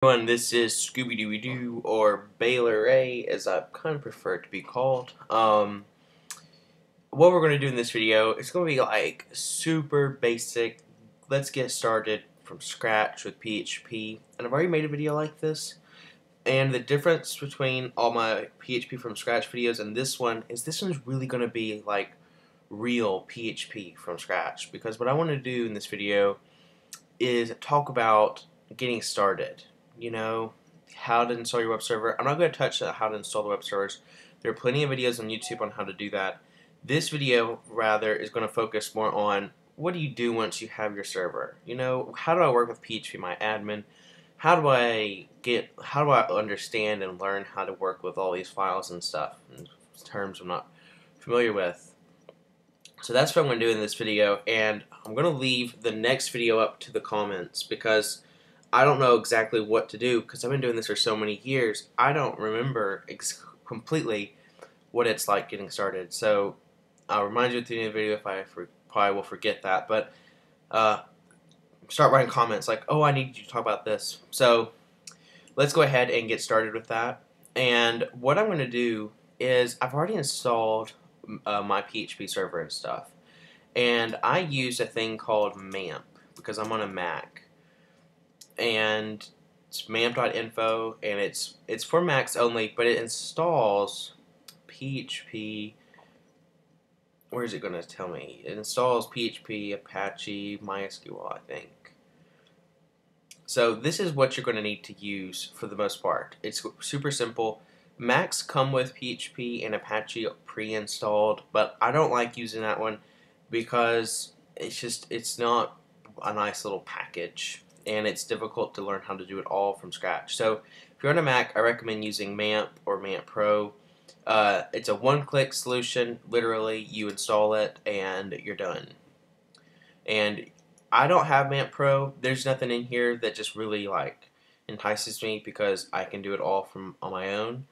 Everyone, this is Scooby-Dooby-Doo, or Baylor A, as I kind of prefer it to be called. What we're going to do in this video, it's going to be like super basic. Let's get started from scratch with PHP. And I've already made a video like this. And the difference between all my PHP from scratch videos and this one is this one's really going to be like real PHP from scratch. Because what I want to do in this video is talk about getting started. You know, how to install your web server. I'm not going to touch how to install the web servers. There are plenty of videos on YouTube on how to do that. This video, rather, is going to focus more on what do you do once you have your server. You know, how do I work with phpMyAdmin? How do I understand and learn how to work with all these files and stuff in terms I'm not familiar with. So that's what I'm going to do in this video, and I'm going to leave the next video up to the comments because I don't know exactly what to do because I've been doing this for so many years. I don't remember completely what it's like getting started. So I'll remind you at the end of the video if I probably will forget that. But start writing comments like, oh, I need you to talk about this. So let's go ahead and get started with that. And what I'm going to do is I've already installed my PHP server and stuff. And I use a thing called MAMP because I'm on a Mac. And it's mamp.info, and it's for Macs only, but it installs PHP. Where is it going to tell me? It installs PHP, Apache, MySQL, I think. So this is what you're going to need to use for the most part. It's super simple. Macs come with PHP and Apache pre-installed, but I don't like using that one because it's not a nice little package. And it's difficult to learn how to do it all from scratch. So if you're on a Mac, I recommend using MAMP or MAMP Pro. It's a one-click solution. Literally, you install it and you're done. And I don't have MAMP Pro. There's nothing in here that just really entices me because I can do it all on my own.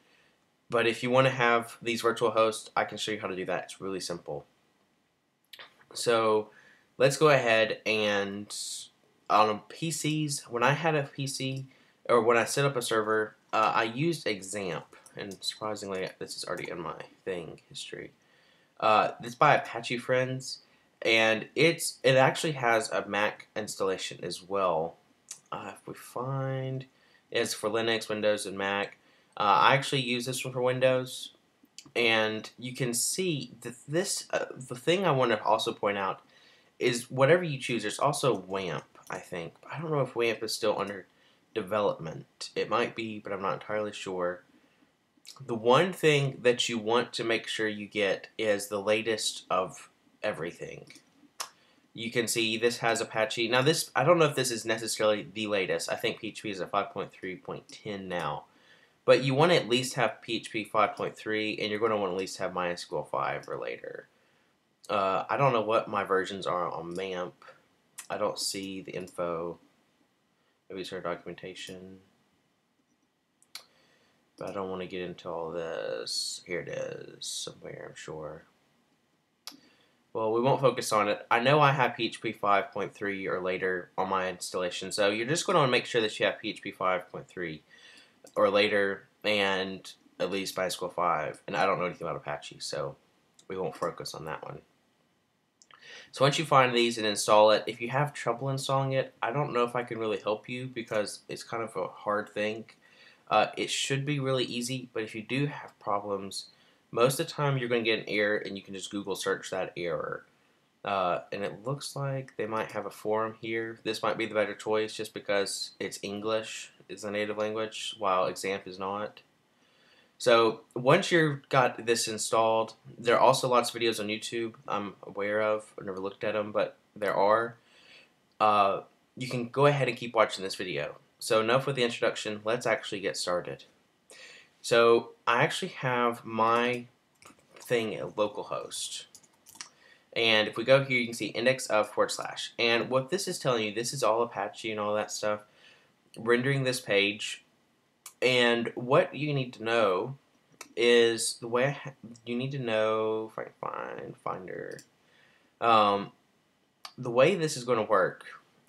But if you want to have these virtual hosts, I can show you how to do that. It's really simple. So let's go ahead and on PCs, when I had a PC, or when I set up a server, I used XAMPP, and surprisingly, this is already in my history. It's by Apache Friends, and it actually has a Mac installation as well. If we find, it's for Linux, Windows, and Mac. I actually use this one for Windows, and you can see that the thing I want to also point out is whatever you choose, there's also WAMP, I think. I don't know if WAMP is still under development. It might be, but I'm not entirely sure. The one thing that you want to make sure you get is the latest of everything. You can see this has Apache. Now this, I don't know if this is necessarily the latest. I think PHP is at 5.3.10 now. But you want to at least have PHP 5.3, and you're going to want to at least have MySQL 5 or later. I don't know what my versions are on MAMP. I don't see the info. Maybe it's our documentation. But I don't want to get into all this. Here it is, somewhere, I'm sure. Well, we won't focus on it. I know I have PHP 5.3 or later on my installation, so you're just going to want to make sure that you have PHP 5.3 or later, and at least MySQL 5. And I don't know anything about Apache, so we won't focus on that one. So once you find these and install it, if you have trouble installing it, I don't know if I can really help you because it's kind of a hard thing. It should be really easy, but if you do have problems, most of the time you're going to get an error, and you can just Google search that error. And it looks like they might have a forum here. This might be the better choice just because it's English is the native language, while XAMPP is not. So once you've got this installed, there are also lots of videos on YouTube I'm aware of. I've never looked at them, but there are. You can go ahead and keep watching this video. So enough with the introduction. Let's actually get started. So I actually have my thing at localhost. And if we go here, you can see index of /. And what this is telling you, this is all Apache and all that stuff, rendering this page. And what you need to know is the way you need to know, if I can find Finder, the way this is going to work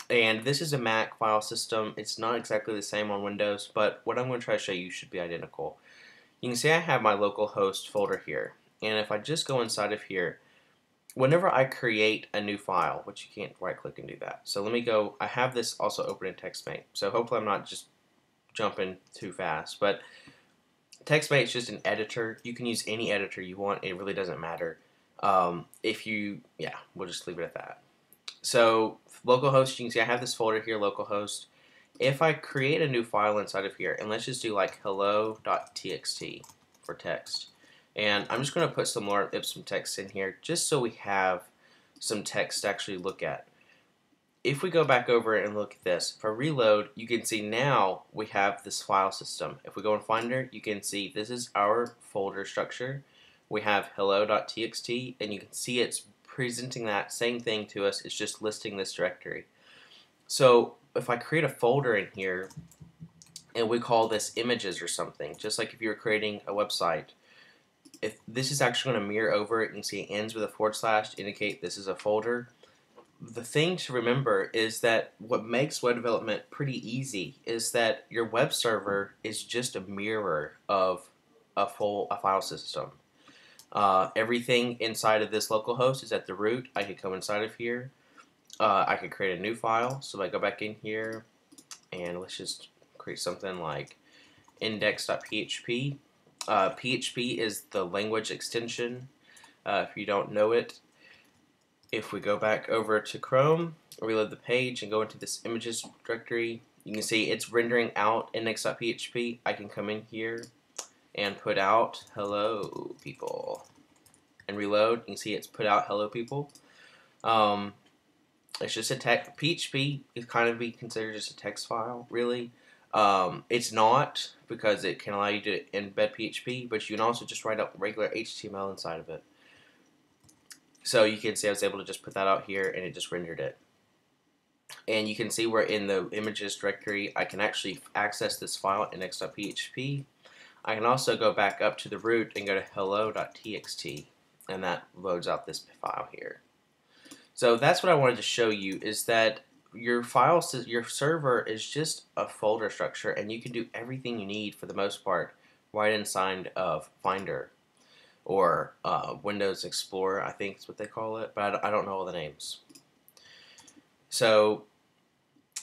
And this is a Mac file system. It's not exactly the same on Windows, but what I'm going to try to show you should be identical. You can see I have my local host folder here. And if I just go inside of here, whenever I create a new file, which you can't right click and do that. So let me go, I have this also open in TextMate. So hopefully I'm not just jumping too fast, but TextMate is just an editor. You can use any editor you want. It really doesn't matter. We'll just leave it at that. So localhost, you can see I have this folder here, localhost. If I create a new file inside of here, and let's just do like hello.txt for text. And I'm just going to put some more Ipsum text in here just so we have some text to actually look at. If we go back over and look at this, if I reload, you can see now we have this file system. If we go in Finder, you can see this is our folder structure. We have hello.txt, and you can see it's presenting that same thing to us. It's just listing this directory. So if I create a folder in here, and we call this images or something, just like if you were creating a website, if this is actually going to mirror over it, you can see it ends with a / to indicate this is a folder. The thing to remember is that what makes web development pretty easy is that your web server is just a mirror of a file system. Everything inside of this localhost is at the root. I could come inside of here. I could create a new file. So if I go back in here and let's just create something like index.php. PHP is the language extension, if you don't know it. If we go back over to Chrome, reload the page and go into this images directory, you can see it's rendering out index.php. I can come in here and put out hello people and reload. You can see it's put out hello people. It's just a text. PHP is kind of be considered just a text file, really. It's not, because it can allow you to embed PHP, but you can also just write up regular HTML inside of it. So you can see I was able to just put that out here and it just rendered it. And you can see we're in the images directory. I can actually access this file index.php. I can also go back up to the root and go to hello.txt, and that loads out this file here. So that's what I wanted to show you, is that your server is just a folder structure, and you can do everything you need for the most part right inside of Finder or Windows Explorer, I think is what they call it, but I don't know all the names. So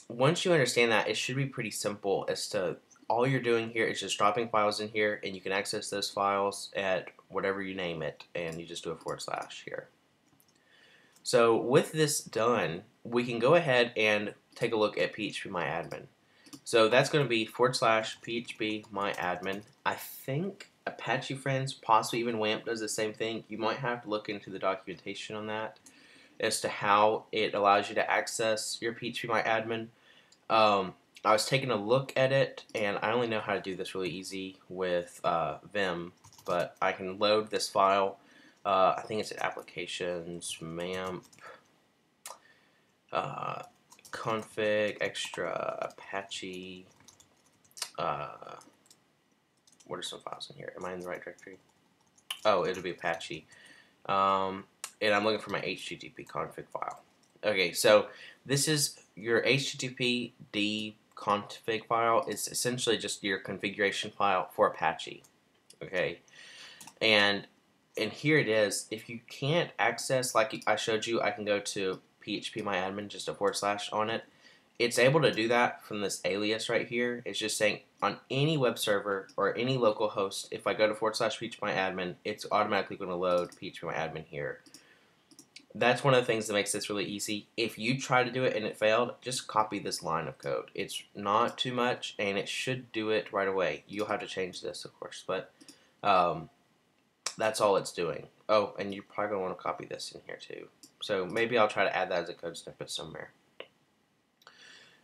once you understand that, it should be pretty simple as to all you're doing here is just dropping files in here, and you can access those files at whatever you name it, and you just do a / here. So with this done, we can go ahead and take a look at phpMyAdmin. So that's going to be / phpMyAdmin. I think Apache Friends, possibly even WAMP, does the same thing. You might have to look into the documentation on that as to how it allows you to access your phpMyAdmin. I was taking a look at it, and I only know how to do this really easy with Vim, but I can load this file. I think it's applications, MAMP, config, extra, Apache. What are some files in here? Am I in the right directory? Oh, it'll be Apache. And I'm looking for my HTTP config file. Okay, so this is your HTTP D config file. It's essentially just your configuration file for Apache. Okay, and here it is. If you can't access, like I showed you, I can go to phpMyAdmin, just a / on it. It's able to do that from this alias right here. It's just saying on any web server or any local host, if I go to / phpMyAdmin, it's automatically going to load phpMyAdmin here. That's one of the things that makes this really easy. If you try to do it and it failed, just copy this line of code. It's not too much, and it should do it right away. You'll have to change this, of course, but that's all it's doing. Oh, and you're probably going to want to copy this in here too. So maybe I'll try to add that as a code snippet somewhere.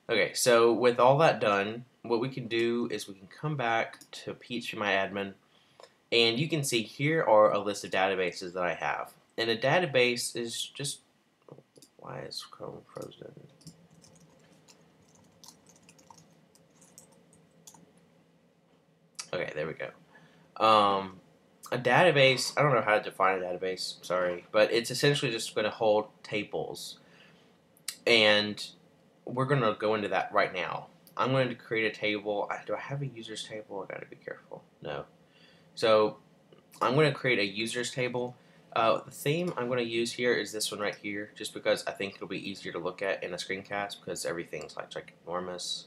Okay, so with all that done, what we can do is we can come back to phpMyAdmin, and you can see here are a list of databases that I have. And a database is just, why is Chrome frozen? Okay, there we go. A database, I don't know how to define a database, sorry, but it's essentially just going to hold tables. And we're going to go into that right now. I'm going to create a table. Do I have a users table? I got to be careful. No. So I'm going to create a users table. The theme I'm going to use here is this one right here, just because I think it'll be easier to look at in a screencast because everything's like ginormous.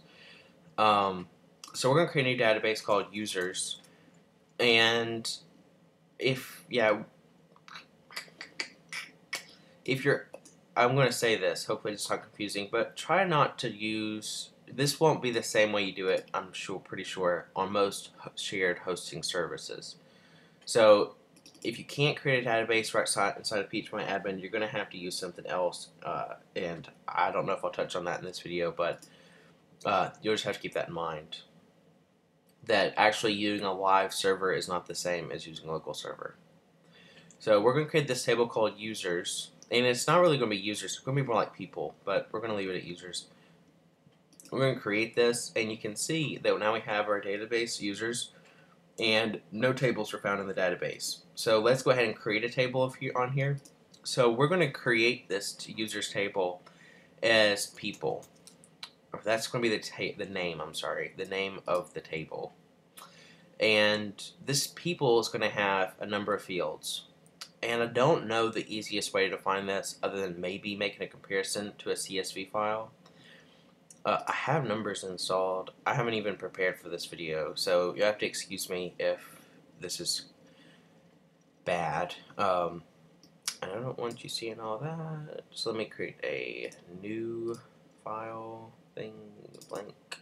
So we're going to create a new database called users, and if you're, I'm going to say this, hopefully it's not confusing, but try not to use, this won't be the same way you do it, I'm pretty sure, on most shared hosting services. So if you can't create a database right inside of phpMyAdmin, you're going to have to use something else, and I don't know if I'll touch on that in this video, but you'll just have to keep that in mind, that actually using a live server is not the same as using a local server. So we're going to create this table called users, and it's not really going to be users, it's going to be more like people, but we're going to leave it at users. We're going to create this, and you can see that now we have our database users, and no tables are found in the database. So let's go ahead and create a table on here. So we're going to create this users table as people. That's going to be the name, the name of the table. And this people is going to have a number of fields. And I don't know the easiest way to find this other than maybe making a comparison to a CSV file. I have numbers installed. I haven't even prepared for this video, so you have to excuse me if this is bad. And I don't want you seeing all that. So let me create a new file thing, blank.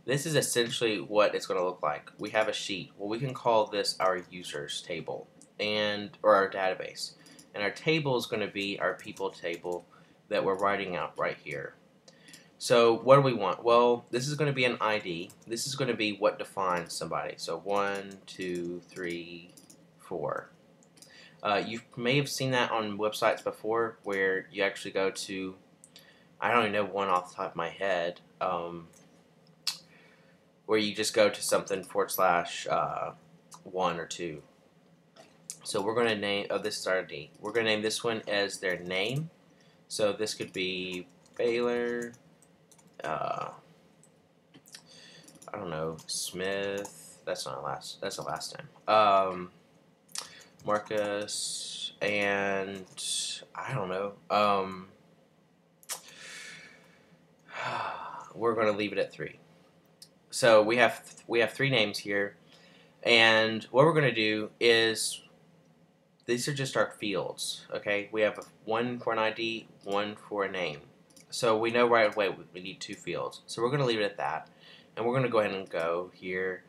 This is essentially what it's going to look like. We have a sheet. Well, we can call this our users table, or our database. And our table is going to be our people table that we're writing out right here. So what do we want? Well, this is going to be an ID. This is going to be what defines somebody. So 1, 2, 3, 4. You may have seen that on websites before where you actually go to, I don't even know one off the top of my head, where you just go to something / 1 or 2. So we're going to name, this is our ID. We're going to name this one as their name. So this could be Baylor, I don't know, Smith, that's not that's the last name. Marcus, and I don't know. We're going to leave it at 3. So we have 3 names here, and what we're going to do is, these are just our fields, okay? We have 1 for an ID, 1 for a name. So we know right away we need 2 fields. So we're going to leave it at that, and we're going to go ahead and go here,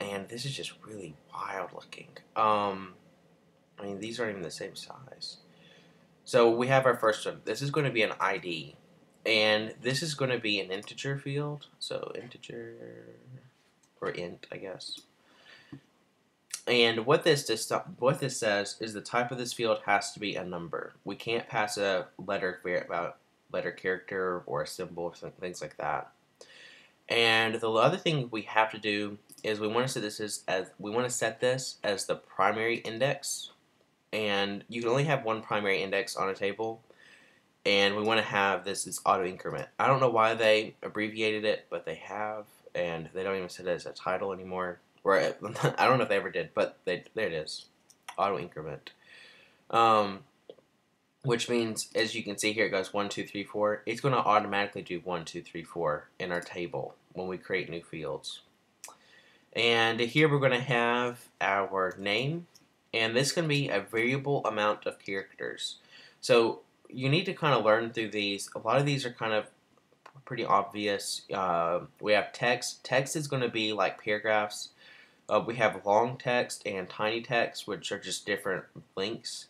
and this is just really wild looking. I mean, these aren't even the same size. So we have our first one. This is going to be an ID, and this is going to be an integer field. So integer, or int, I guess. And what this says is the type of this field has to be a number. We can't pass a letter character or a symbol, things like that. And the other thing we have to do is we want to set this as the primary index. And you can only have one primary index on a table, and we want to have this as auto increment. I don't know why they abbreviated it, but they have, and they don't even set it as a title anymore. Or I don't know if they ever did, but there it is, auto increment. Which means, as you can see here, it goes 1, 2, 3, 4. It's going to automatically do 1, 2, 3, 4 in our table when we create new fields. And here we're going to have our name, and this can be a variable amount of characters. So you need to kind of learn through these. A lot of these are kind of pretty obvious. We have text. Text is going to be like paragraphs. We have long text and tiny text, which are just different links.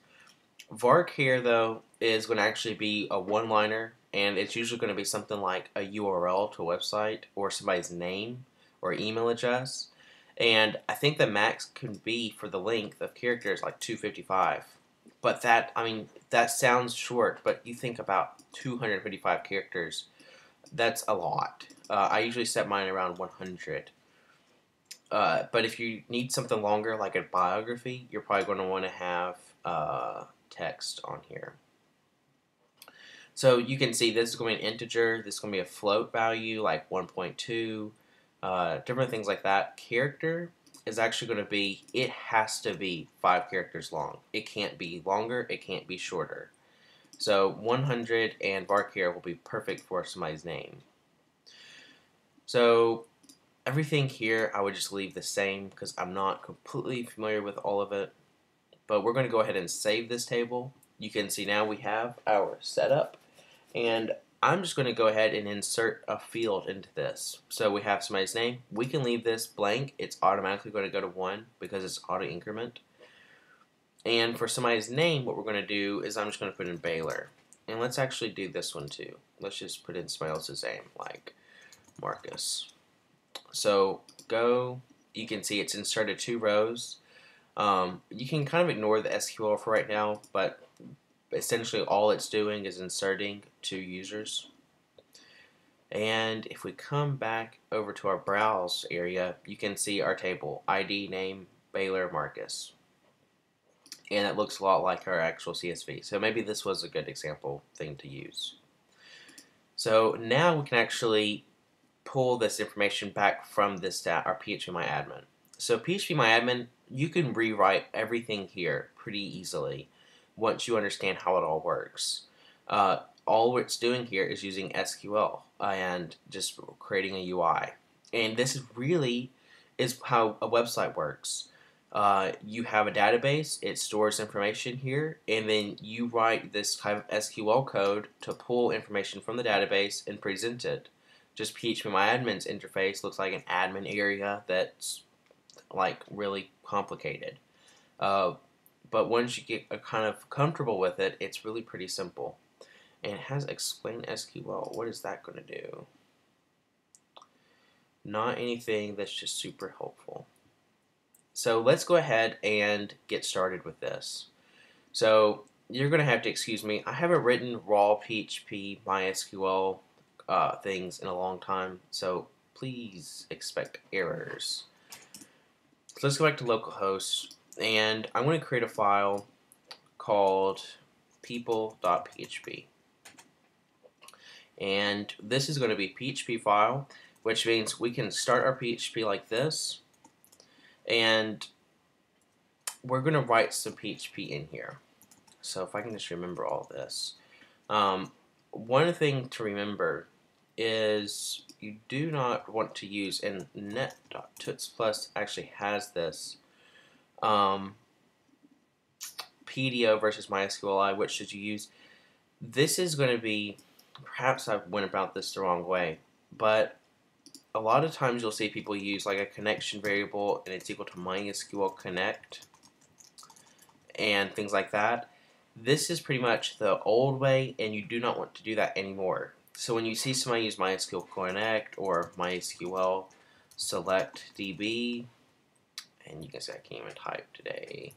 Vark here, though, is going to actually be a one-liner, and it's usually going to be something like a URL to a website or somebody's name or email address. And I think the max can be for the length of characters like 255. But that, I mean, that sounds short, but you think about 255 characters, that's a lot. I usually set mine around 100. But if you need something longer, like a biography, you're probably going to want to have text on here. So you can see this is going to be an integer, this is going to be a float value like 1.2, different things like that. Character is actually going to be, it has to be 5 characters long. It can't be longer, it can't be shorter. So 100 and varchar will be perfect for somebody's name. So everything here I would just leave the same because I'm not completely familiar with all of it. But we're going to go ahead and save this table. You can see now we have our setup. And I'm just going to go ahead and insert a field into this. So we have somebody's name. We can leave this blank. It's automatically going to go to 1 because it's auto increment. And for somebody's name, what we're going to do is I'm just going to put in Baylor. And let's actually do this one too. Let's just put in somebody else's name, like Marcus. So go, you can see it's inserted 2 rows. You can kind of ignore the SQL for right now, but essentially all it's doing is inserting 2 users. And if we come back over to our browse area, you can see our table, ID, name, Baylor, Marcus. And it looks a lot like our actual CSV. So maybe this was a good example thing to use. So now we can actually pull this information back from this our phpMyAdmin. So phpMyAdmin, you can rewrite everything here pretty easily once you understand how it all works. All it's doing here is using SQL and just creating a UI. And this is really is how a website works. You have a database, it stores information here, and then you write this kind of SQL code to pull information from the database and present it. Just phpMyAdmin's interface looks like an admin area that's like really complicated. But once you get kind of comfortable with it, it's really pretty simple. And it has explain SQL. What is that going to do? Not anything that's just super helpful. So let's go ahead and get started with this. So you're going to have to excuse me. I haven't written raw PHP MySQL things in a long time, so please expect errors. So let's go back to localhost, and I'm going to create a file called people.php. And this is going to be PHP file, which means we can start our PHP like this, and we're going to write some PHP in here. So if I can just remember all this. One thing to remember is you do not want to use, and net.tuts plus actually has this, PDO versus MySQL, which should you use? This is going to be, perhaps I went about this the wrong way, but a lot of times you'll see people use like a connection variable and it's equal to MySQL connect and things like that. This is pretty much the old way, and you do not want to do that anymore. So when you see somebody use MySQL connect or MySQL select DB, and you can see I can't even type today,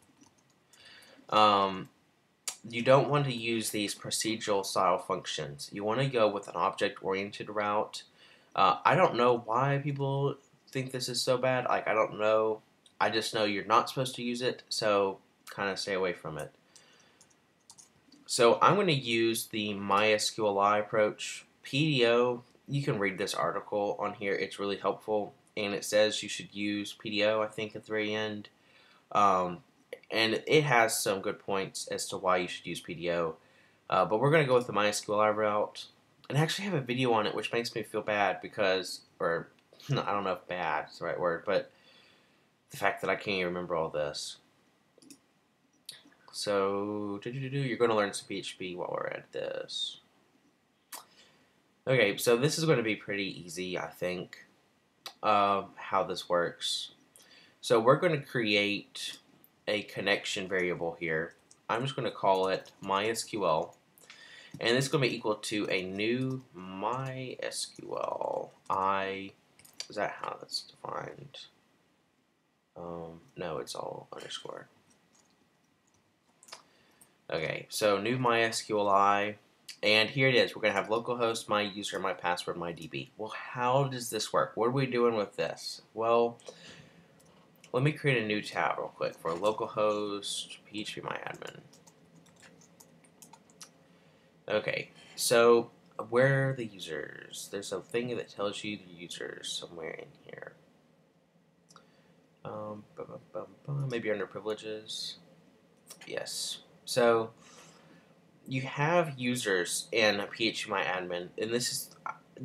you don't want to use these procedural style functions. You want to go with an object-oriented route. I don't know why people think this is so bad. Like, I don't know. I just know you're not supposed to use it, so kind of stay away from it. So I'm going to use the MySQLi approach. PDO, you can read this article on here. It's really helpful, and it says you should use PDO, I think, at the very end. And it has some good points as to why you should use PDO. But we're going to go with the MySQLi route. And I actually have a video on it, which makes me feel bad because, or no, I don't know if bad is the right word, but the fact that I can't even remember all this. So, you're going to learn some PHP while we're at this. Okay, so this is going to be pretty easy, I think, how this works. So we're going to create a connection variable here. I'm just going to call it MySQL. And it's going to be equal to a new MySQL. Is that how that's defined? No, it's all underscore. Okay, so new MySQLi, and here it is. We're going to have localhost, my user, my password, my DB. Well, how does this work? What are we doing with this? Well, let me create a new tab real quick for localhost, phpMyAdmin. Okay, So where are the users? There's a thing that tells you the users somewhere in here. Maybe under privileges. Yes. So you have users in phpMyAdmin, and this is,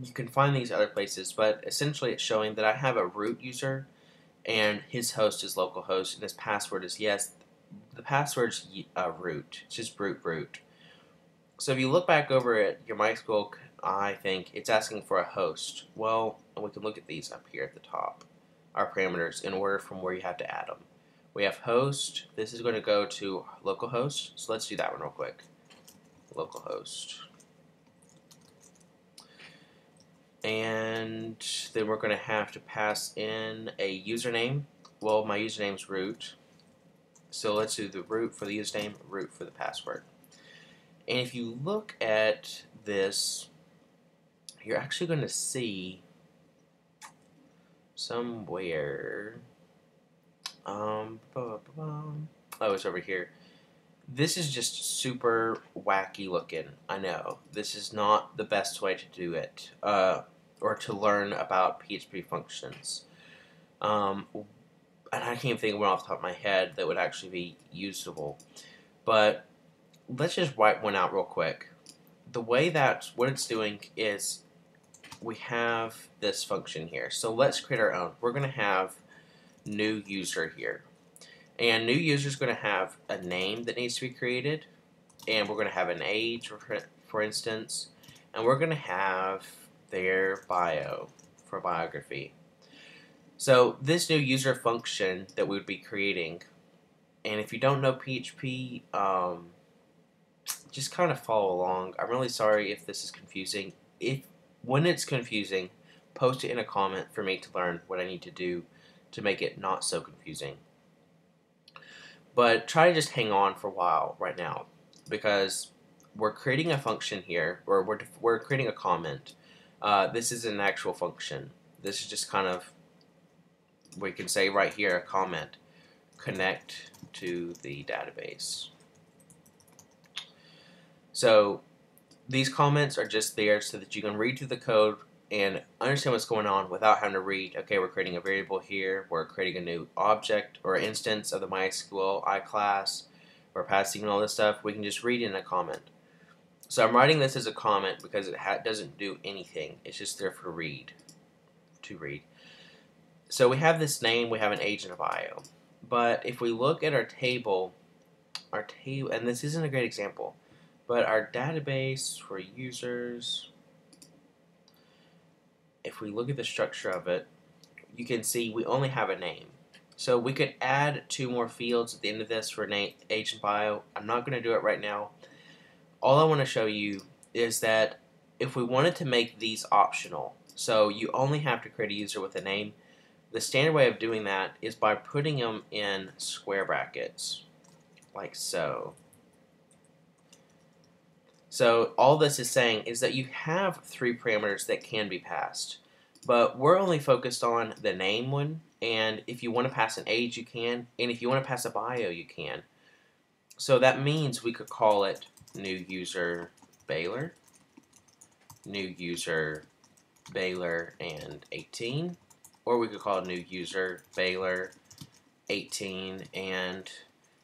you can find these other places, but essentially it's showing that I have a root user and his host is localhost and his password is yes. The password's root. It's just root. So if you look back over at your MySQL, I think it's asking for a host. Well, we can look at these up here at the top. Our parameters in order from where you have to add them. We have host. This is going to go to localhost. So let's do that one real quick. Localhost. And then we're going to have to pass in a username. Well, my username's root. So let's do the root for the username, root for the password. And if you look at this, you're actually going to see somewhere, oh, it's over here. This is just super wacky looking. I know this is not the best way to do it, or to learn about PHP functions. And I can't think of one off the top of my head that would actually be usable. But let's just wipe one out real quick. The way that what it's doing is we have this function here. So let's create our own. We're going to have new user here. And new user is going to have a name that needs to be created. And we're going to have an age, for instance. And we're going to have their bio for biography. So this new user function that we would be creating, and if you don't know PHP, just kind of follow along. I'm really sorry if this is confusing. When it's confusing, post it in a comment for me to learn what I need to do to make it not so confusing. But try to just hang on for a while right now, because we're creating a function here, or we're creating a comment. This is an actual function. This is just kind of, we can say right here, a comment. Connect to the database. So these comments are just there so that you can read through the code and understand what's going on without having to read, okay, we're creating a variable here, we're creating a new object or instance of the MySQL class, we're passing in all this stuff. We can just read in a comment. So I'm writing this as a comment because it doesn't do anything. It's just there for to read. So we have this name, we have an age and a bio. But if we look at our table, and this isn't a great example, but our database for users, if we look at the structure of it, you can see we only have a name. So we could add 2 more fields at the end of this for name, age, and bio. I'm not going to do it right now. All I want to show you is that if we wanted to make these optional, so you only have to create a user with a name, the standard way of doing that is by putting them in square brackets, like so. So all this is saying is that you have 3 parameters that can be passed, but we're only focused on the name one, and if you want to pass an age you can, and if you want to pass a bio you can. So that means we could call it new user Baylor, new user Baylor and 18, or we could call it new user Baylor 18 and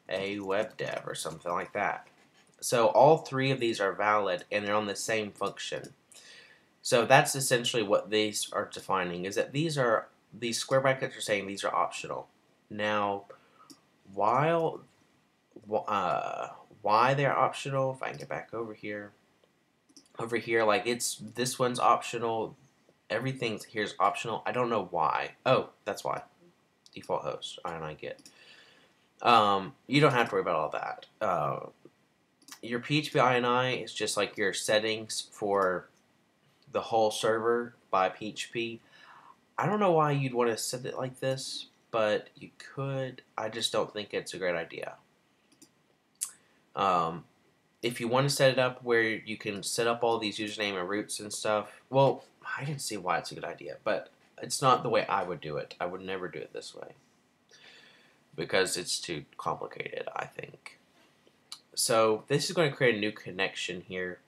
a web dev or something like that. So all 3 of these are valid and they're on the same function. So that's essentially what these are defining, is that these square brackets are saying these are optional. Now, why they're optional, if I can get back over here, like this one's optional, everything here's optional. I don't know why. Oh, that's why. Default host. I get. You don't have to worry about all that. Your PHP INI is just like your settings for the whole server by PHP. I don't know why you'd want to set it like this, but you could. I just don't think it's a great idea. If you want to set it up where you can set up all these username and roots and stuff, well, I can see why it's a good idea, but it's not the way I would do it. I would never do it this way because it's too complicated, I think. So this is going to create a new connection here.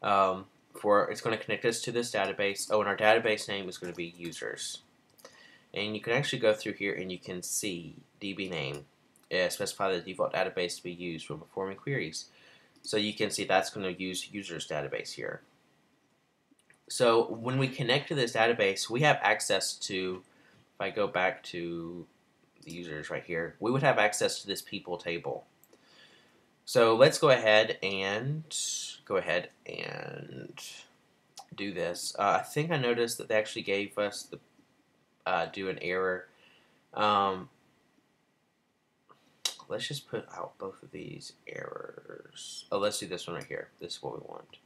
It's going to connect us to this database. Oh, and our database name is going to be users. And you can actually go through here and you can see DB name. Specify the default database to be used when performing queries. So you can see that's going to use users database here. So when we connect to this database, we have access to, if I go back to the users right here, we would have access to this people table. So let's go ahead and do this. I think I noticed that they actually gave us the do an error. Let's just put out both of these errors. Oh, let's do this one right here. This is what we want.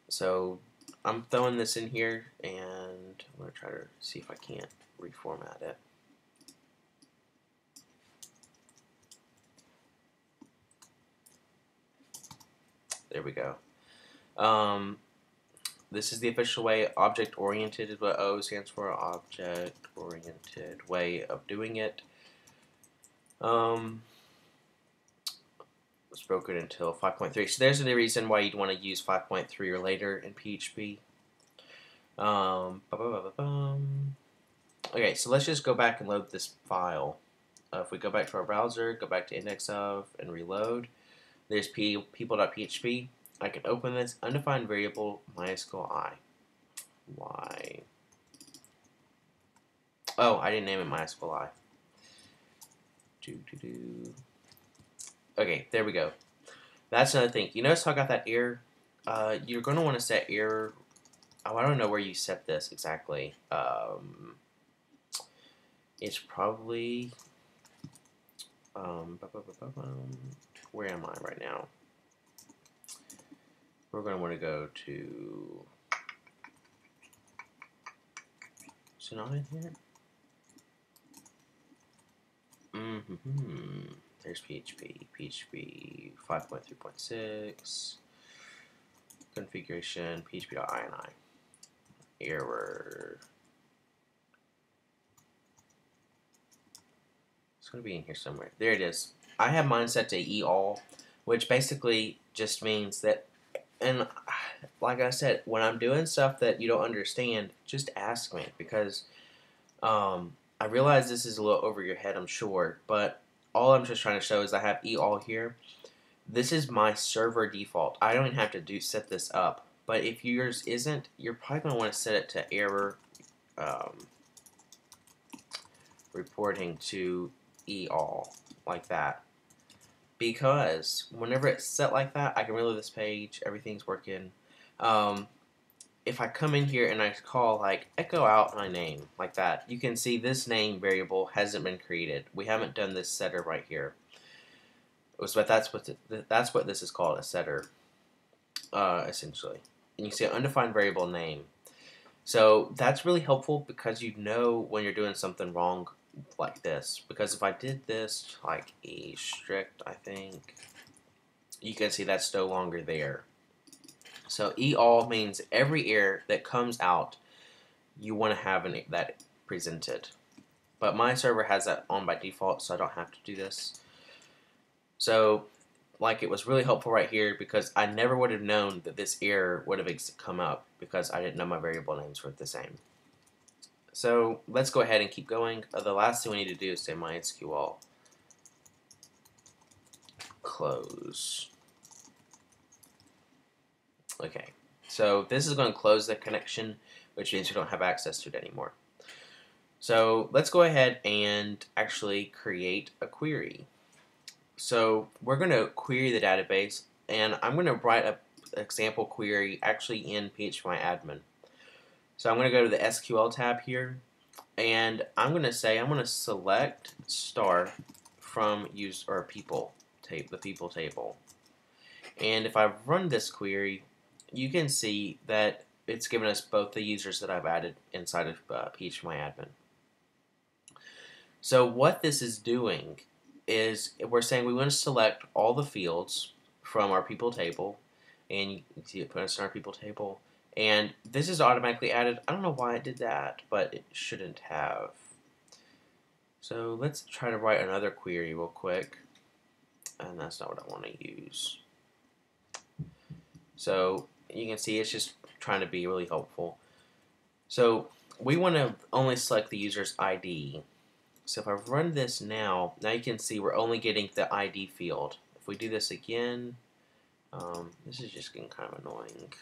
So I'm throwing this in here, and I'm going to try to see if I can't reformat it. There we go. This is the official way. Object-oriented is what O stands for. Object-oriented way of doing it. It's broken until 5.3. So there's the reason why you'd want to use 5.3 or later in PHP. Okay, so let's just go back and load this file. If we go back to our browser, go back to index of, and reload, there's people.php. I can open this undefined variable MySQL I. Why? Oh, I didn't name it MySQL I. Okay, there we go. That's another thing. You notice how I got that error? You're going to want to set error. Oh, I don't know where you set this exactly. It's probably. Where am I right now? We're going to want to go to. Is it not in here? There's PHP 5.3.6 configuration php.ini error. It's going to be in here somewhere. There it is. I have mine set to all, which basically just means that, and like I said, when I'm doing stuff that you don't understand, just ask me, because I realize this is a little over your head, I'm sure, but all I'm just trying to show is I have all here. This is my server default. I don't even have to set this up, but if yours isn't, you're probably going to want to set it to error reporting to all, like that. Because whenever it's set like that, I can reload this page, everything's working. If I come in here and I call like echo out my name, like that, you can see this name variable hasn't been created. We haven't done this setter right here. But that's what this is called, a setter, essentially. And you see an undefined variable name. So that's really helpful because you know when you're doing something wrong like this. Because if I did this like a strict, I think, you can see that's no longer there. So all means every error that comes out, you want to have that presented. But my server has that on by default, so I don't have to do this. So, like, it was really helpful right here because I never would have known that this error would have come up because I didn't know my variable names were the same. So let's go ahead and keep going. The last thing we need to do is say MySQL close. Okay, so this is going to close the connection, which means we don't have access to it anymore. So let's go ahead and actually create a query. So we're going to query the database, and I'm going to write an example query actually in phpMyAdmin. So I'm going to go to the SQL tab here, and I'm going to select star from people table. And if I run this query, you can see that it's given us both the users that I've added inside of phpMyAdmin. So what this is doing is we're saying we want to select all the fields from our people table, and you can see it put us in our people table, and this is automatically added. I don't know why it did that, but it shouldn't have. So let's try to write another query real quick, and that's not what I want to use. So you can see it's just trying to be really helpful. So we want to only select the user's ID. So if I run this now you can see we're only getting the ID field. If we do this again, this is just getting kind of annoying.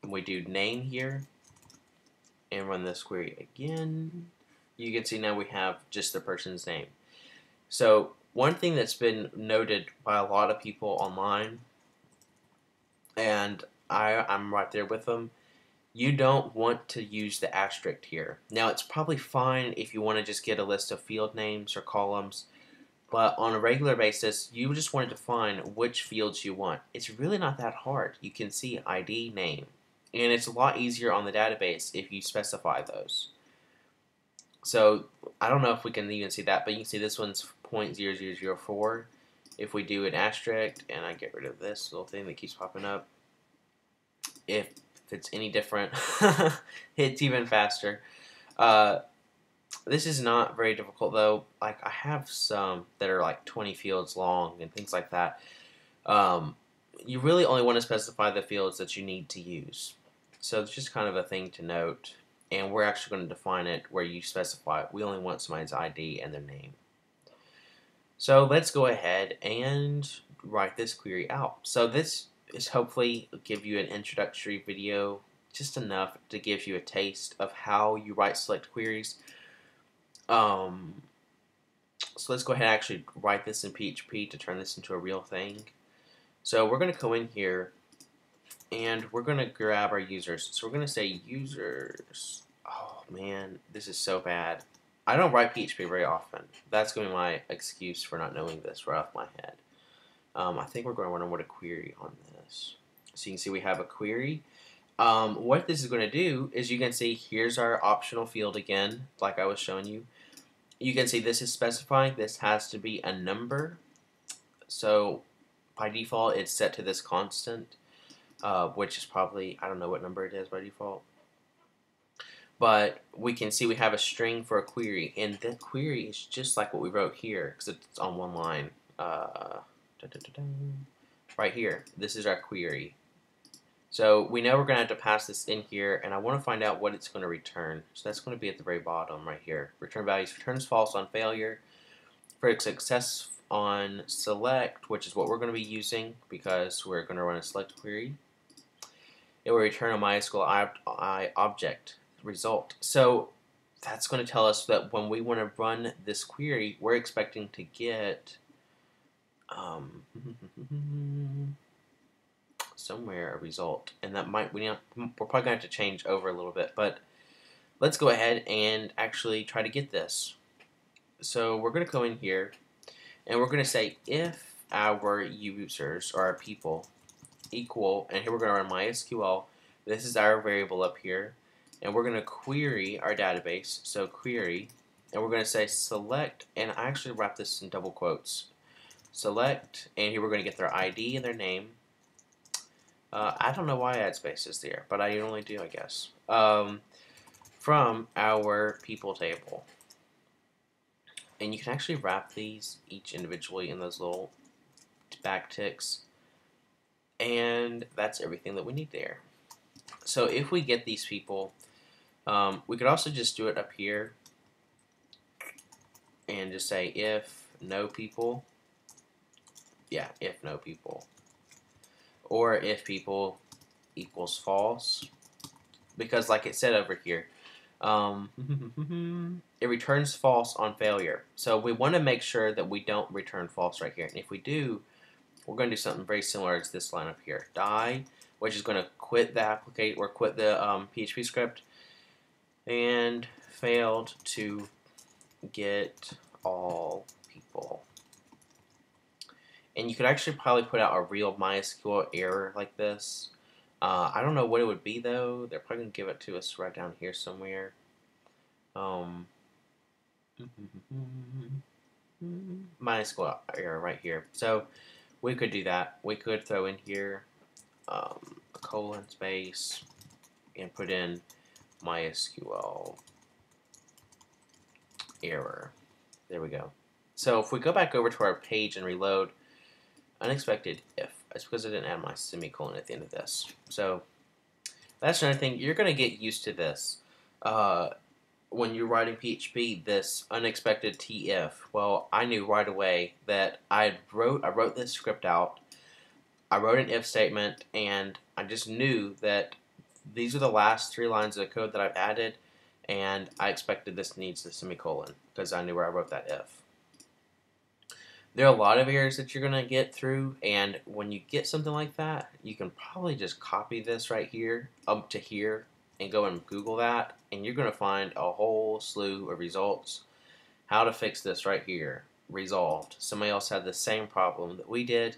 And we do name here and run this query again, you can see now we have just the person's name. So one thing that's been noted by a lot of people online, and I'm right there with them, you don't want to use the asterisk here. Now it's probably fine if you want to just get a list of field names or columns, but on a regular basis you just want to define which fields you want. It's really not that hard. You can see ID, name, and it's a lot easier on the database if you specify those. So I don't know if we can even see that, but you can see this one's 0.0004. If we do an asterisk and I get rid of this little thing that keeps popping up, if it's any different, it's even faster. This is not very difficult though. Like I have some that are like 20 fields long and things like that. You really only want to specify the fields that you need to use. So it's just kind of a thing to note. And we're actually going to define it where you specify it. We only want somebody's ID and their name. So let's go ahead and write this query out. So this is hopefully give you an introductory video, just enough to give you a taste of how you write select queries. So let's go ahead and actually write this in PHP to turn this into a real thing. So we're going to go in here and we're going to grab our users. So we're going to say users. Oh man, this is so bad. I don't write PHP very often. That's going to be my excuse for not knowing this right off my head. I think we're going to run a query on this. So you can see we have a query. What this is going to do is you can see here's our optional field again, like I was showing you. You can see this is specifying this has to be a number. So by default it's set to this constant. Which is probably, I don't know what number it is by default. But we can see we have a string for a query, and the query is just like what we wrote here, because it's on one line. Right here, this is our query. So we know we're going to have to pass this in here, and I want to find out what it's going to return. So that's going to be at the very bottom right here. Return values, returns false on failure. For success on select, which is what we're going to be using because we're going to run a select query. It will return a MySQL object result. So that's going to tell us that when we want to run this query, we're expecting to get somewhere a result, and that might we're probably going to have to change over a little bit. But let's go ahead and actually try to get this. So we're going to go in here, and we're going to say if our users or our people equal, and here we're going to run MySQL. This is our variable up here, and we're going to query our database. So query, and we're going to say select, and I actually wrap this in double quotes. Select, and here we're going to get their ID and their name. I don't know why I add spaces there, but I only do, I guess. From our people table. And you can actually wrap these each individually in those little backticks. And that's everything that we need there. So if we get these people, we could also just do it up here and just say if no people, yeah, if no people, or if people equals false, because like it said over here, it returns false on failure. So we want to make sure that we don't return false right here. And if we do, we're going to do something very similar as this line up here. Die, which is going to quit the applicate or quit the PHP script, and failed to get all people. And you could actually probably put out a real MySQL error like this. I don't know what it would be though. They're probably going to give it to us right down here somewhere. MySQL error right here. So we could do that. We could throw in here a colon space and put in MySQL error. There we go. So if we go back over to our page and reload, unexpected if. It's because I didn't add my semicolon at the end of this. So that's another thing. You're going to get used to this. When you're writing PHP, this unexpected TF. Well, I knew right away that I wrote this script out. I wrote an if statement, and I just knew that these are the last 3 lines of code that I've added, and I expected this needs the semicolon because I knew where I wrote that if. There are a lot of errors that you're going to get through, and when you get something like that, you can probably just copy this right here up to here and go and Google that, and you're going to find a whole slew of results. How to fix this right here, resolved. Somebody else had the same problem that we did.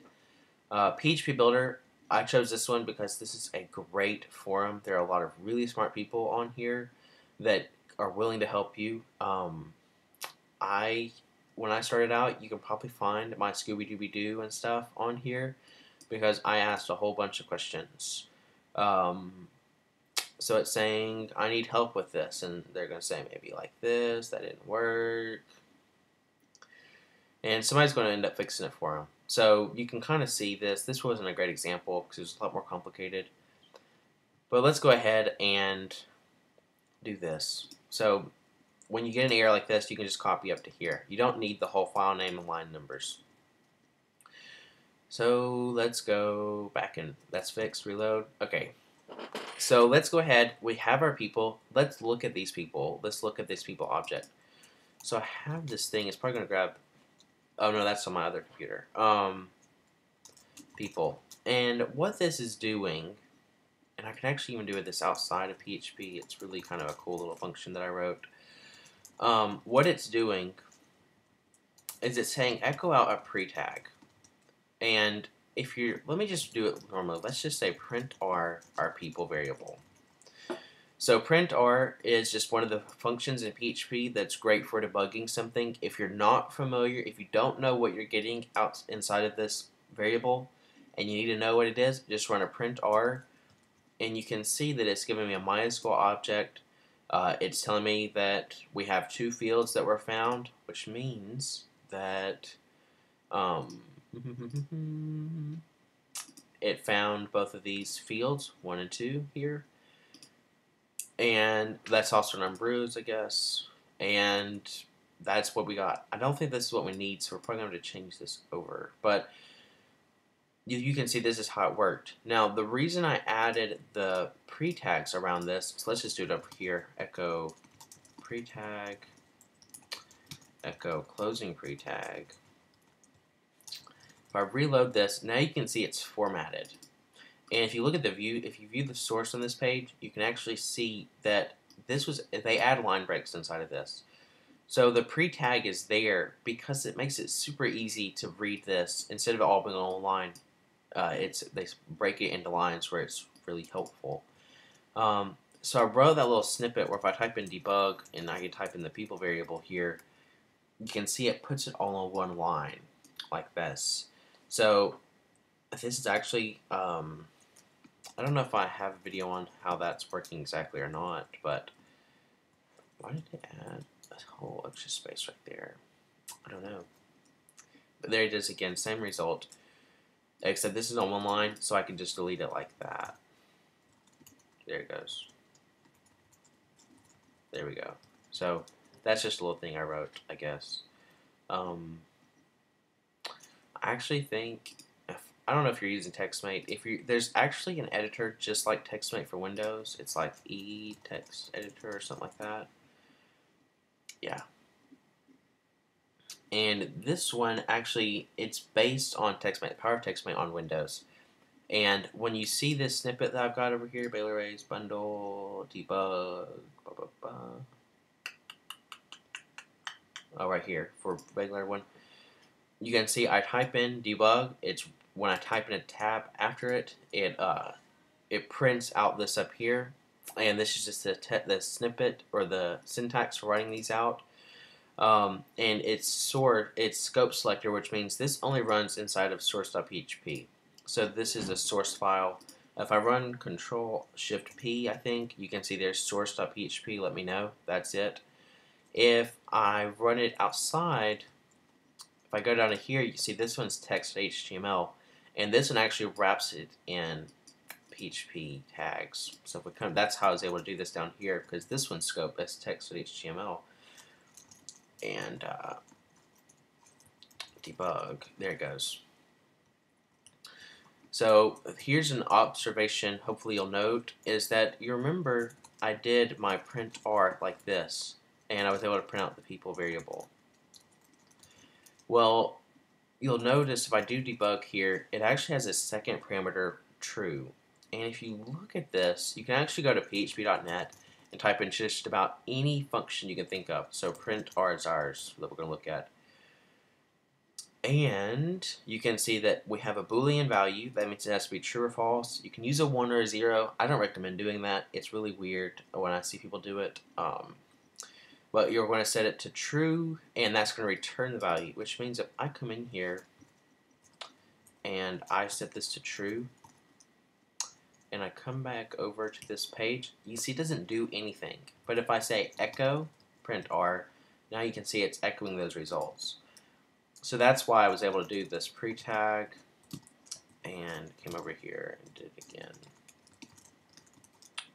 PHP Builder, I chose this one because this is a great forum. There are a lot of really smart people on here that are willing to help you. When I started out, you can probably find my Scooby-Dooby-Doo and stuff on here because I asked a whole bunch of questions. So it's saying, I need help with this, and they're going to say maybe like this, that didn't work. And somebody's going to end up fixing it for them. So you can kind of see this. This wasn't a great example because it was a lot more complicated. But let's go ahead and do this. So when you get an error like this, you can just copy up to here. You don't need the whole file name and line numbers. So let's go back and that's fixed, reload. Okay. So let's go ahead. We have our people. Let's look at these people. Let's look at this people object. So I have this thing. It's probably going to grab... Oh, no, that's on my other computer. People. And what this is doing, and I can actually even do this outside of PHP. It's really kind of a cool little function that I wrote. What it's doing is it's saying echo out a pre-tag. And if you're, let me just do it normally. Let's just say print r our people variable. So print r is just one of the functions in PHP that's great for debugging something. If you're not familiar, if you don't know what you're getting out inside of this variable and you need to know what it is, just run a print r and you can see that it's giving me a MySQL object. It's telling me that we have 2 fields that were found, which means that it found both of these fields, 1 and 2 here. And that's also numbers, I guess. And that's what we got. I don't think this is what we need, so we're probably going to change this over. But you can see this is how it worked. Now, the reason I added the pre-tags around this, so let's just do it up here. Echo pre-tag, echo closing pre-tag. If I reload this, now you can see it's formatted. And if you look at the view, if you view the source on this page, you can actually see that this was, they add line breaks inside of this. So the pre-tag is there because it makes it super easy to read this instead of it all being on one line. They break it into lines where it's really helpful. So I wrote that little snippet where if I type in debug and I can type in the people variable here, you can see it puts it all on one line like this. So this is actually, I don't know if I have a video on how that's working exactly or not, but why did they add a whole extra space right there? I don't know. But there it is again, same result, except this is on one line, so I can just delete it like that. There it goes. There we go. So that's just a little thing I wrote, I guess. I actually think, I don't know if you're using TextMate. There's actually an editor just like TextMate for Windows. It's like eText editor or something like that. Yeah. And this one actually, it's based on TextMate, the power of TextMate on Windows. And when you see this snippet that I've got over here, Baylor Arrays, bundle, debug, oh, right here for regular one. You can see I type in debug. It's when I type in a tab after it, it prints out this up here, and this is just the snippet or the syntax for writing these out. And it's scope selector, which means this only runs inside of source.php. So this is a source file. If I run Control-Shift-P, I think you can see there's source.php. Let me know. That's it. If I run it outside, if I go down to here, you can see this one's text.html. and this one actually wraps it in PHP tags. So if we come, that's how I was able to do this down here, because this one's scope is text with HTML. And debug, there it goes. So here's an observation, hopefully you'll note, is that you remember I did my print R like this, and I was able to print out the people variable. Well, you'll notice if I do debug here, it actually has a second parameter, true. And if you look at this, you can actually go to php.net and type in just about any function you can think of. So print R is ours that we're going to look at. And you can see that we have a Boolean value. That means it has to be true or false. You can use a 1 or a 0. I don't recommend doing that. It's really weird when I see people do it. But you're going to set it to true, and that's going to return the value, which means if I come in here and I set this to true, and I come back over to this page, you see it doesn't do anything. But if I say echo print R, now you can see it's echoing those results. So that's why I was able to do this pre-tag and came over here and did it again.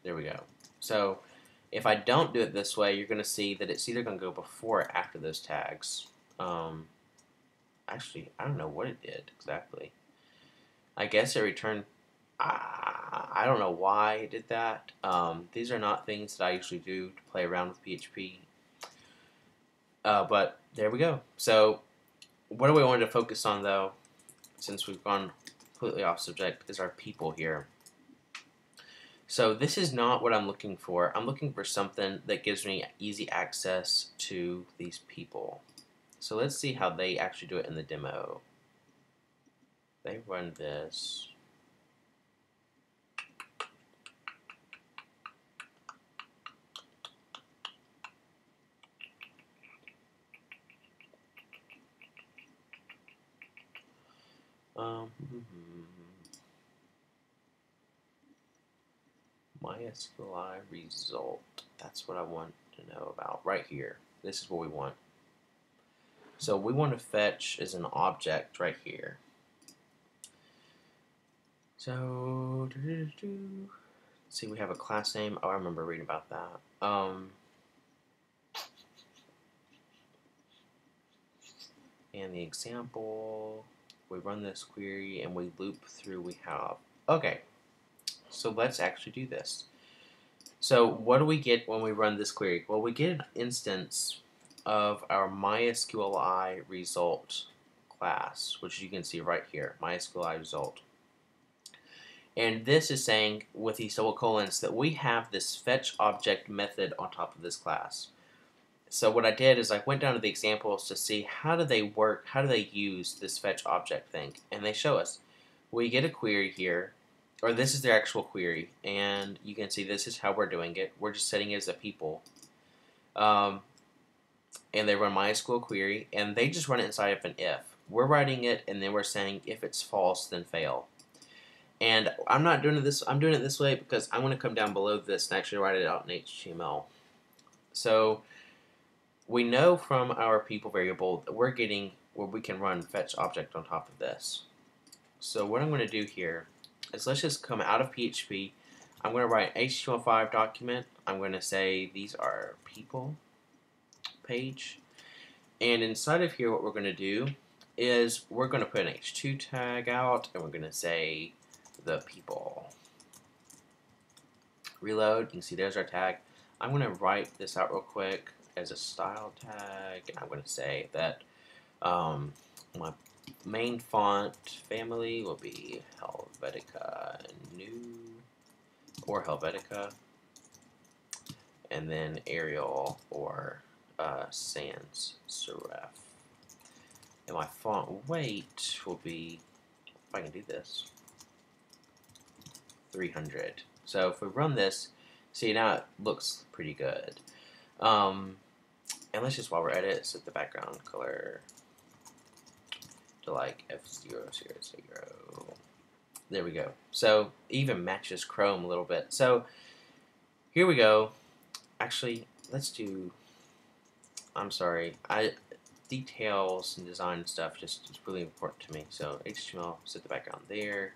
There we go. So if I don't do it this way, you're going to see that it's either going to go before or after those tags. Actually, I don't know what it did exactly. I guess it returned. I don't know why it did that. These are not things that I usually do to play around with PHP. But there we go. So what we wanted to focus on, though, since we've gone completely off subject, is our people here. So this is not what I'm looking for. I'm looking for something that gives me easy access to these people. So let's see how they actually do it in the demo. They run this. MySQL result. That's what I want to know about right here. This is what we want. So we want to fetch as an object right here. So let's see, we have a class name. Oh, I remember reading about that. And the example, we run this query and we loop through. We have, okay, so let's actually do this. So what do we get when we run this query? Well, we get an instance of our MySQL result class, which you can see right here, MySQL result. And this is saying with these double colons that we have this fetch object method on top of this class. So what I did is I went down to the examples to see how do they work, how do they use this fetch object thing, and they show us. We get a query here, or this is their actual query, and you can see this is how we're doing it. We're just setting it as a people. And they run MySQL query, and they just run it inside of an if. We're writing it, and then we're saying if it's false, then fail. And I'm not doing this. I'm doing it this way because I'm going to come down below this and actually write it out in HTML. So we know from our people variable that we're getting where we can run fetch object on top of this. So what I'm going to do here is let's just come out of PHP. I'm going to write an HTML5 document. I'm going to say these are people page. And inside of here what we're going to do is we're going to put an h2 tag out and we're going to say the people. Reload. You can see there's our tag. I'm going to write this out real quick as a style tag, and I'm going to say that my main font family will be Helvetica New or Helvetica, and then Arial or Sans Serif. And my font weight will be, if I can do this, 300. So if we run this, see now it looks pretty good. And let's just, while we're at it, set the background color to like F000. There we go. So it even matches Chrome a little bit. So here we go. Actually, let's do, I'm sorry, details and design stuff just is really important to me. So HTML, set the background there.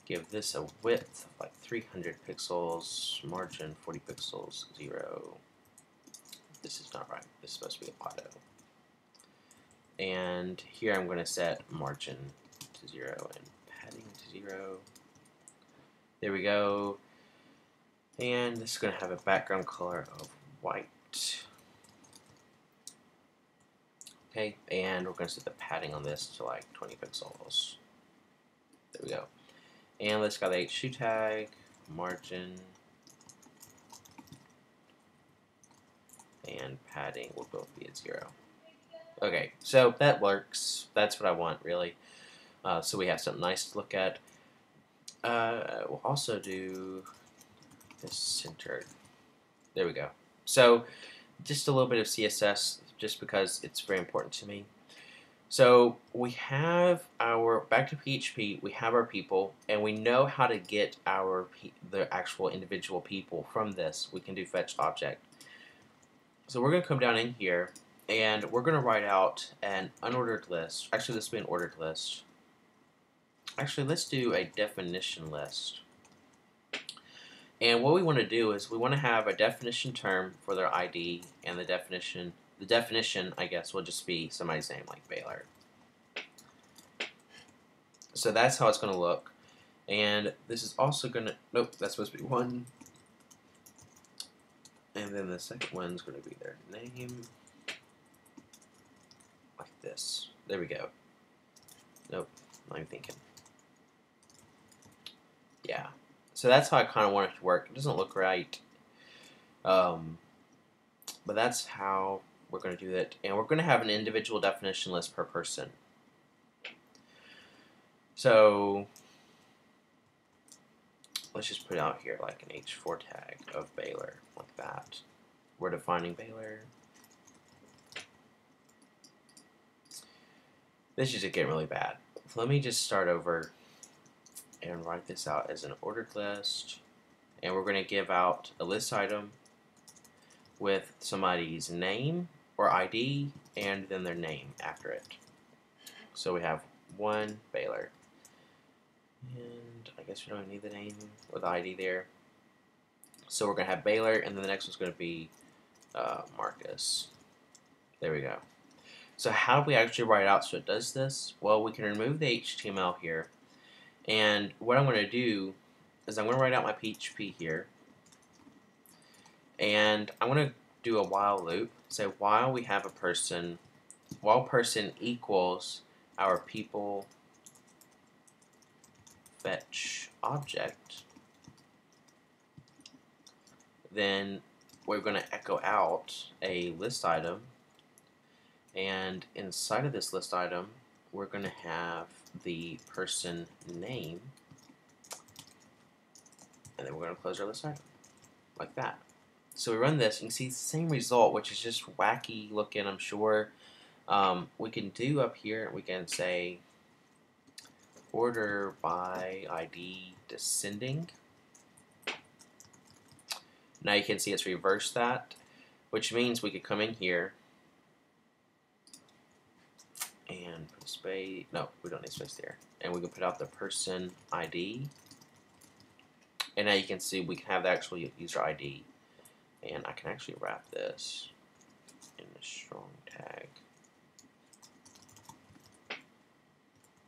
Give this a width of like 300 pixels, margin 40 pixels, 0. This is not right. This is supposed to be auto. And here I'm going to set margin to 0 and padding to 0. There we go. And this is going to have a background color of white. Okay, and we're going to set the padding on this to like 20 pixels. There we go. And let's got the H2 tag, margin, and padding will both be at 0. Okay, so that works. That's what I want, really. So we have something nice to look at. We'll also do this centered. There we go. So just a little bit of CSS, just because it's very important to me. So we have our, back to PHP, we have our people, and we know how to get the actual individual people from this. We can do fetch object. So we're going to come down in here, and we're going to write out an unordered list. Actually, this will be an ordered list. Actually, let's do a definition list. And what we want to do is we want to have a definition term for their ID, and the definition, I guess, will just be somebody's name, like Baylor. So that's how it's going to look. And this is also going to, nope, that's supposed to be 1. And then the second one's going to be their name. Like this. There we go. Nope, not even thinking. Yeah. So that's how I kind of want it to work. It doesn't look right. But that's how we're going to do it. And we're going to have an individual definition list per person. So let's just put out here like an H4 tag of Baylor, like that. We're defining Baylor. This is just getting really bad. So let me just start over and write this out as an ordered list. And we're going to give out a list item with somebody's name or ID and then their name after it. So we have 1 Baylor. And I guess we don't need the name or the ID there. So we're going to have Baylor, and then the next one's going to be Marcus. There we go. So how do we actually write it out so it does this? Well, we can remove the HTML here. And what I'm going to do is I'm going to write out my PHP here. And I'm going to do a while loop. Say while we have a person, while person equals our people fetch object, then we're going to echo out a list item, and inside of this list item we're going to have the person name, and then we're going to close our list item like that. So we run this, you can see the same result, which is just wacky looking, I'm sure. We can do up here, we can say order by ID descending. Now you can see it's reversed that, which means we could come in here and put a space. No, we don't need space there. And we can put out the person ID. And now you can see we can have the actual user ID. And I can actually wrap this in a strong tag.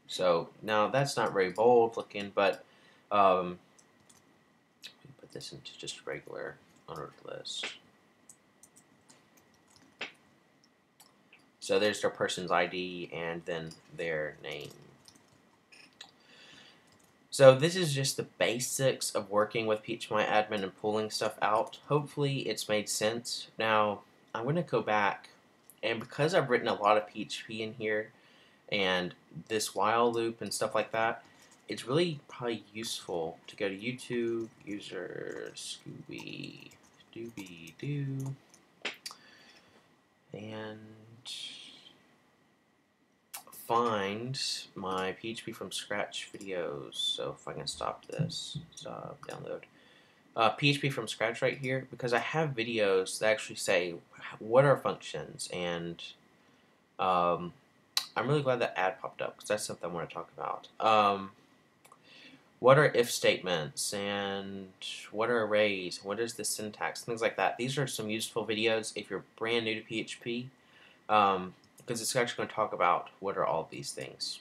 So now that's not very bold looking, but we put this into just a regular unordered list. So there's their person's ID and then their name. So this is just the basics of working with phpMyAdmin and pulling stuff out. Hopefully it's made sense. Now I'm going to go back, and because I've written a lot of PHP in here and this while loop and stuff like that, it's really probably useful to go to YouTube, user Scooby Dooby Doo, and find my PHP from scratch videos. So if I can stop this, stop, download. PHP from scratch right here, because I have videos that actually say what are functions and I'm really glad that ad popped up because that's something I want to talk about. What are if statements and what are arrays? What is the syntax? Things like that. These are some useful videos if you're brand new to PHP, because it's actually going to talk about what are all of these things.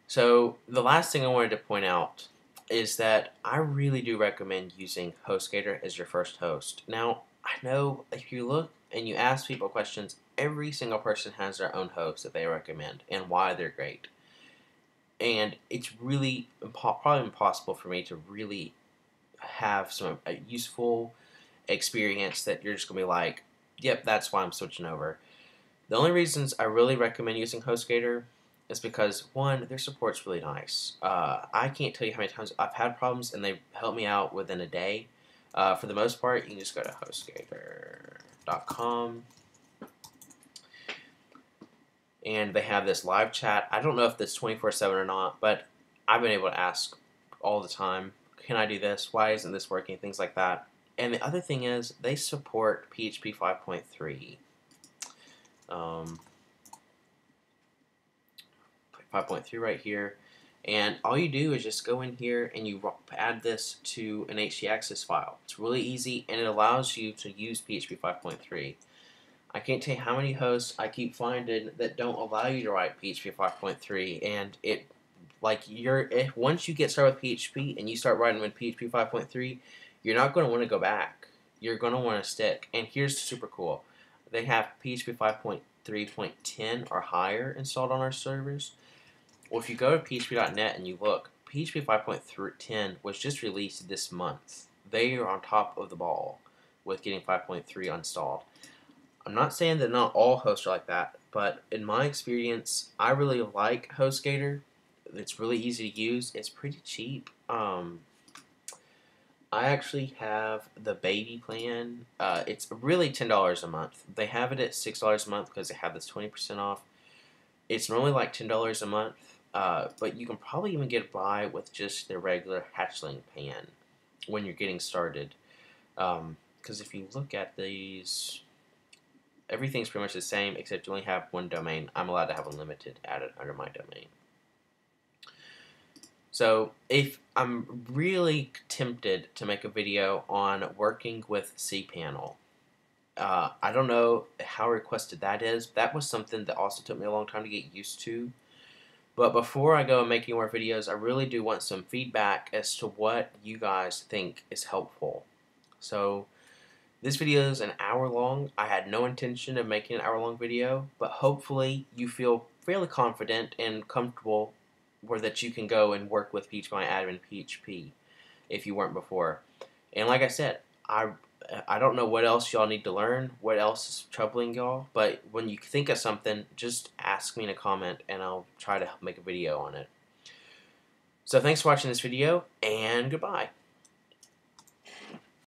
So the last thing I wanted to point out is that I really do recommend using HostGator as your first host. Now, I know if you look and you ask people questions, every single person has their own host that they recommend and why they're great. And it's really probably impossible for me to really have some useful experience that you're just going to be like, yep, that's why I'm switching over. The only reasons I really recommend using HostGator is because, one, their support's really nice. I can't tell you how many times I've had problems and they've helped me out within a day. For the most part, you can just go to HostGator.com and they have this live chat. I don't know if it's 24/7 or not, but I've been able to ask all the time, can I do this? Why isn't this working? Things like that. And the other thing is, they support PHP 5.3. 5.3 right here, and all you do is just go in here and you add this to an htaccess file. It's really easy and it allows you to use PHP 5.3. I can't tell you how many hosts I keep finding that don't allow you to write PHP 5.3, and once you get started with PHP and you start writing with PHP 5.3, you're not going to want to go back. You're going to want to stick. And here's super cool. They have PHP 5.3.10 or higher installed on our servers. Well, if you go to php.net and you look, PHP 5.10 was just released this month. They are on top of the ball with getting 5.3 installed. I'm not saying that not all hosts are like that, but in my experience, I really like HostGator. It's really easy to use. It's pretty cheap. I actually have the baby plan. It's really $10 a month. They have it at $6 a month because they have this 20% off. It's normally like $10 a month, but you can probably even get by with just the regular hatchling pan when you're getting started. Because if you look at these, everything's pretty much the same except you only have one domain. I'm allowed to have unlimited added under my domain. So if I'm really tempted to make a video on working with cPanel, I don't know how requested that is. That was something that also took me a long time to get used to. But before I go and make any more videos, I really do want some feedback as to what you guys think is helpful. So this video is an hour long. I had no intention of making an hour-long video, but hopefully you feel fairly confident and comfortable where that you can go and work with phpMyAdmin PHP if you weren't before. And like I said, I don't know what else y'all need to learn, what else is troubling y'all, but when you think of something, just ask me in a comment and I'll try to make a video on it. So thanks for watching this video, and goodbye.